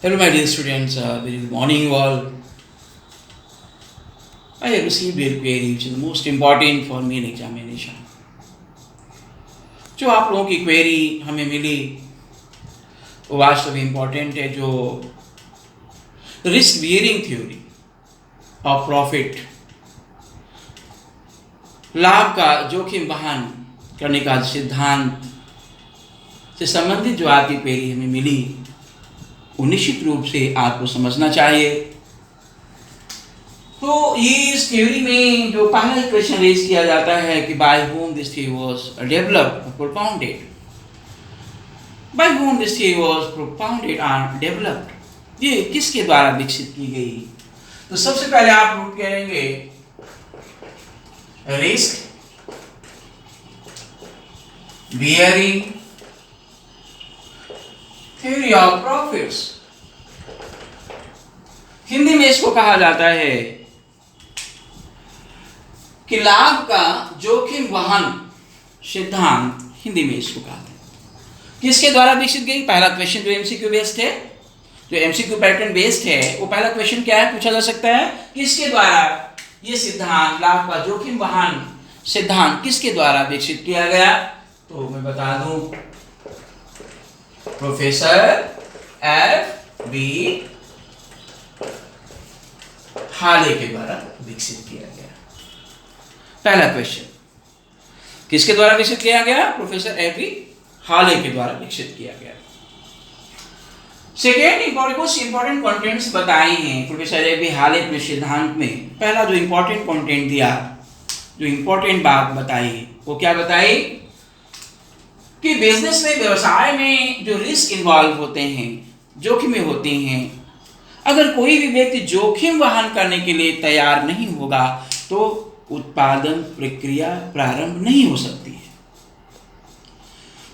Hello, my dear students. Very good morning, all. I have received your query, which is the most important for me in examination. जो आप लोगों की query हमें मिली वो वास्तव में इम्पोर्टेंट है, जो रिस्क बियरिंग थ्योरी और प्रॉफिट, लाभ का जोखिम वहन करने का सिद्धांत से संबंधित जो आपकी क्वेरी हमें मिली वो निश्चित रूप से आपको समझना चाहिए। तो ये इस थ्योरी में जो पहला क्वेश्चन रेज किया जाता है कि bye whom this theory was developed or propounded, by whom this theory was propounded and developed, ये किसके द्वारा विकसित की गई। तो सबसे पहले आप नोट करेंगे risk bearing theory of profits. Hindi में इसको कहा जाता है कि लाभ का जोखिम वहन सिद्धांत, हिंदी में इसको कहा है। किसके द्वारा विकसित गई? पहला क्वेश्चन जो एमसीक्यू बेस्ड है, जो एमसीक्यू पैटर्न बेस्ड है, वो पहला क्वेश्चन क्या है पूछा जा सकता है, किसके द्वारा ये सिद्धांत, लाभ का जोखिम वहन सिद्धांत किसके द्वारा विकसित किया गया? तो मैं बता दूं, प्रोफेसर एफ बी हाले के द्वारा विकसित किया गया। पहला क्वेश्चन किसके द्वारा विकसित किया गया? प्रोफेसर एफ बी हाले के द्वारा विकसित किया गया। सेकेंड, कुछ इंपॉर्टेंट कंटेंट्स बताए हैं प्रोफेसर एफ बी हाले अपने सिद्धांत में। पहला जो इंपॉर्टेंट कंटेंट दिया, जो इंपॉर्टेंट बात बताई, वो क्या बताई कि बिजनेस में, व्यवसाय में जो रिस्क इन्वॉल्व होते हैं, जोखिमें होती हैं, अगर कोई भी व्यक्ति जोखिम वहन करने के लिए तैयार नहीं होगा तो उत्पादन प्रक्रिया प्रारंभ नहीं हो सकती है।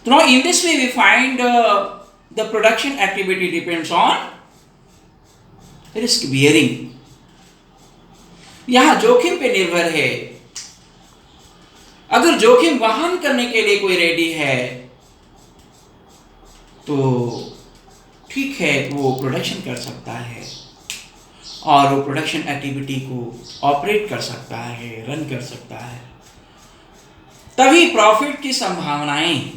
तो now in this way we find the production activity depends on risk bearing. यहां जोखिम पे निर्भर है। अगर जोखिम वहन करने के लिए कोई रेडी है तो ठीक है, वो प्रोडक्शन कर सकता है और वो प्रोडक्शन एक्टिविटी को ऑपरेट कर सकता है, रन कर सकता है, तभी प्रॉफिट की संभावनाएं।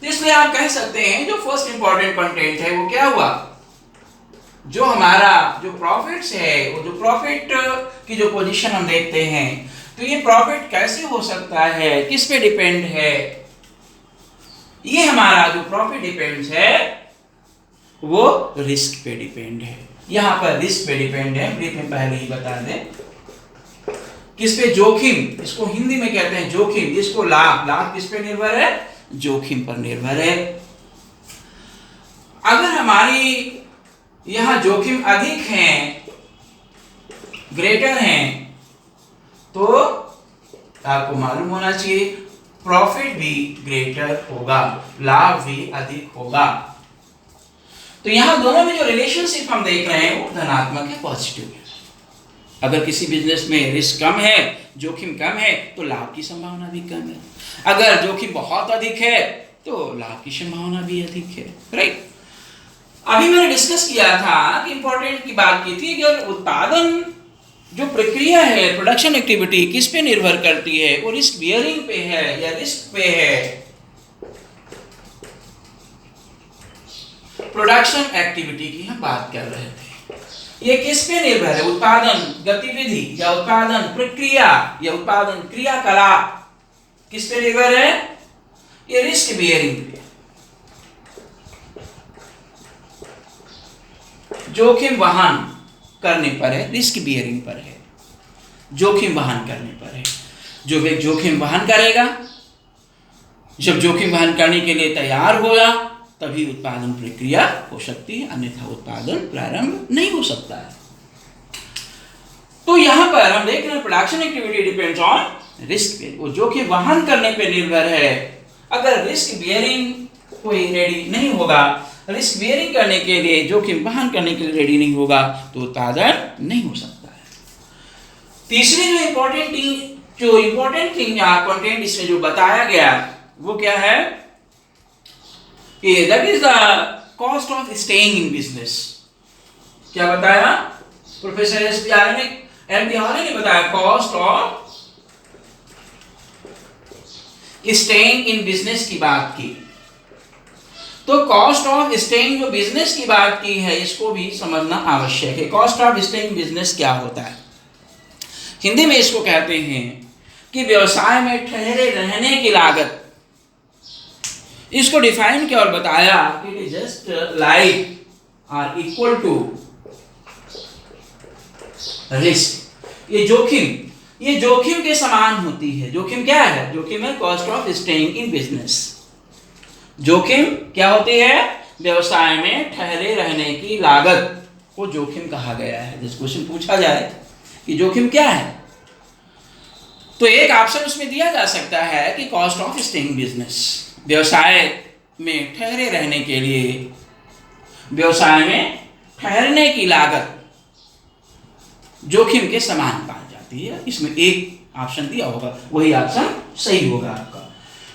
इसलिए आप कह सकते हैं जो फर्स्ट इंपॉर्टेंट कंटेंट है वो क्या हुआ, जो हमारा जो प्रॉफिट्स है, वो जो प्रॉफिट की जो पोजीशन हम देखते हैं, तो ये प्रॉफिट कैसे हो सकता है, किस पे डिपेंड है। ये हमारा जो प्रॉफिट डिपेंड्स है वो रिस्क पे डिपेंड है। यहां पर रिस्क पे डिपेंड है, ब्रीफ में पहले ही बता दें। किस पे? जोखिम, इसको हिंदी में कहते हैं जोखिम। इसको लाभ, लाभ किस पे निर्भर है? जोखिम पर निर्भर है। अगर हमारी यहां जोखिम अधिक है, ग्रेटर है, तो आपको मालूम होना चाहिए प्रॉफिट भी ग्रेटर होगा, लाभ भी अधिक होगा। तो यहां दोनों में जो रिलेशनशिप हम देख रहे हैं वो धनात्मक है, पॉजिटिव है। अगर किसी बिजनेस में रिस्क कम है, जोखिम कम है, तो लाभ की संभावना भी कम है। अगर जोखिम बहुत अधिक है तो लाभ की संभावना भी अधिक है, राइट। अभी मैंने डिस्कस किया था कि इंपॉर्टेंट की बात की थी कि उत्पादन जो प्रक्रिया है, प्रोडक्शन एक्टिविटी किस पे निर्भर करती है, वो रिस्क बियरिंग पे है या रिस्क पे है। प्रोडक्शन एक्टिविटी की हम बात कर रहे थे, ये किस पे निर्भर है? उत्पादन गतिविधि या उत्पादन प्रक्रिया या उत्पादन क्रियाकलाप किस पे निर्भर है? ये रिस्क बियरिंग पे, जोखिम वहन करने पर है, रिस्क बियरिंग पर है, जोखिम वहन करने पर है। जो व्यक्ति जोखिम वहन करेगा, जब जोखिम वहन करने के लिए तैयार होगा तभी उत्पादन प्रक्रिया हो सकती है, अन्यथा उत्पादन प्रारंभ नहीं हो सकता है। तो यहां पर हम देख रहे हैं production activity depends on risk पे, वो जोखिम वहन करने पे निर्भर है। अगर रिस्क बियरिंग कोई रेडी नहीं होगा, रिस्क बियरिंग करने के लिए, जोखिम वहन करने के लिए रेडी नहीं होगा तो उत्पादन नहीं हो सकता है। तीसरी जो इंपॉर्टेंट थिंग कंटेंट इसमें जो बताया गया वो क्या है कि that is the cost of staying in business. क्या बताया प्रोफेसर एम.डी. हॉले ने बताया, cost of staying in business की बात की। तो कॉस्ट ऑफ स्टेइंग जो बिजनेस की बात की है, इसको भी समझना आवश्यक है। कॉस्ट ऑफ स्टेइंग बिजनेस क्या होता है? हिंदी में इसको कहते हैं कि व्यवसाय में ठहरे रहने की लागत। इसको डिफाइन किया और बताया कि it is just like R equal to risk. ये जोखिम के समान होती है। जोखिम क्या है? जोखिम है cost of staying in business. जोखिम क्या होती है? व्यवसाय में ठहरे रहने की लागत को जोखिम कहा गया है। जिस क्वेश्चन पूछा जाए कि जोखिम क्या है, तो एक ऑप्शन उसमें दिया जा सकता है कि कॉस्ट ऑफ स्टेइंग बिजनेस, व्यवसाय में ठहरे रहने के लिए व्यवसाय में ठहरने की लागत जोखिम के समान पाई जाती है। इसमें एक ऑप्शन दिया होगा, वही ऑप्शन सही होगा आपका।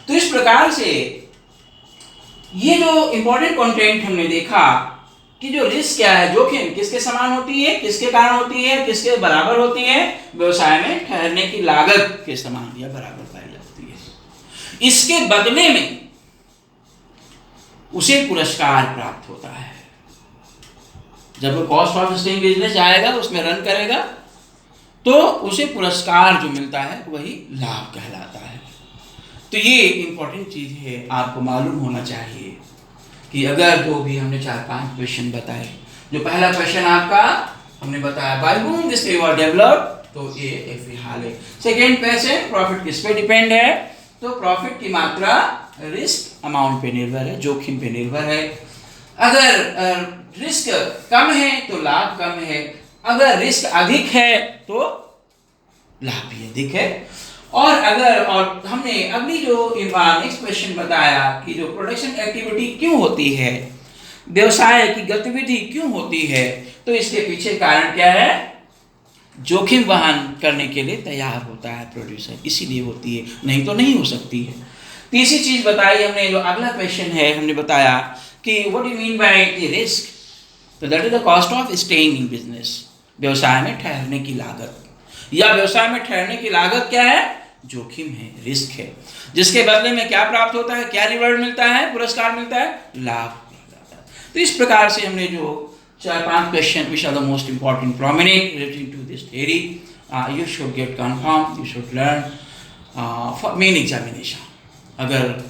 तो इस प्रकार से ये जो इंपॉर्टेंट कंटेंट हमने देखा कि जो रिस्क क्या है, जोखिम किसके समान होती है, किसके कारण होती है, किसके बराबर होती है? व्यवसाय में ठहरने की लागत के समान या बराबर पाई जाती है। इसके बदले में उसे पुरस्कार प्राप्त होता है। जब वो कॉस्ट ऑफ स्टेइंग बिजनेस जाएगा, उसमें रन करेगा, तो उसे पुरस्कार जो मिलता है वही लाभ कहलाता है। तो ये इंपॉर्टेंट चीज है, आपको मालूम होना चाहिए कि अगर जो भी हमने 4-5 क्वेश्चन बताए, जो पहला क्वेश्चन आपका हमने बताया by whom this were develop, तो ये एक हाल है। सेकेंड क्वेश्चन, प्रॉफिट किस पे डिपेंड है? तो प्रॉफिट की मात्रा रिस्क अमाउंट पे निर्भर है, जोखिम पे निर्भर है। अगर रिस्क कम है तो लाभ कम है, अगर रिस्क अधिक है तो लाभ भी अधिक है। और हमने अगली जो नेक्स्ट क्वेश्चन बताया कि जो प्रोडक्शन एक्टिविटी क्यों होती है, व्यवसाय की गतिविधि क्यों होती है, तो इसके पीछे कारण क्या है? जोखिम वहन करने के लिए तैयार होता है प्रोड्यूसर, इसीलिए होती है, नहीं तो नहीं हो सकती है। तीसरी चीज बताई हमने, जो अगला क्वेश्चन है, हमने बताया कि what do you mean by the risk? तो that is the cost of staying in business, व्यवसाय में ठहरने की लागत। या व्यवसाय में ठहरने की लागत क्या है? जोखिम है, रिस्क है, जिसके बदले में क्या प्राप्त होता है? क्या रिवॉर्ड मिलता है, पुरस्कार मिलता है, लाभ मिलता है। तो इस प्रकार से हमने जो 4-5 question which are the most important prominent relating to this theory, you should get confirm, you should learn for main examination. अगर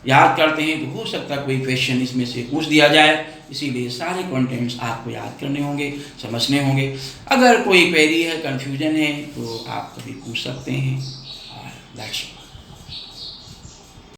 याद करते हैं तो हो सकता है कोई क्वेश्चन इसमें से पूछ दिया जाए, इसीलिए सारे कंटेंट्स आपको याद करने होंगे, समझने होंगे। अगर कोई क्वेरी है, कंफ्यूजन है, तो आप कभी पूछ सकते हैं। That's all.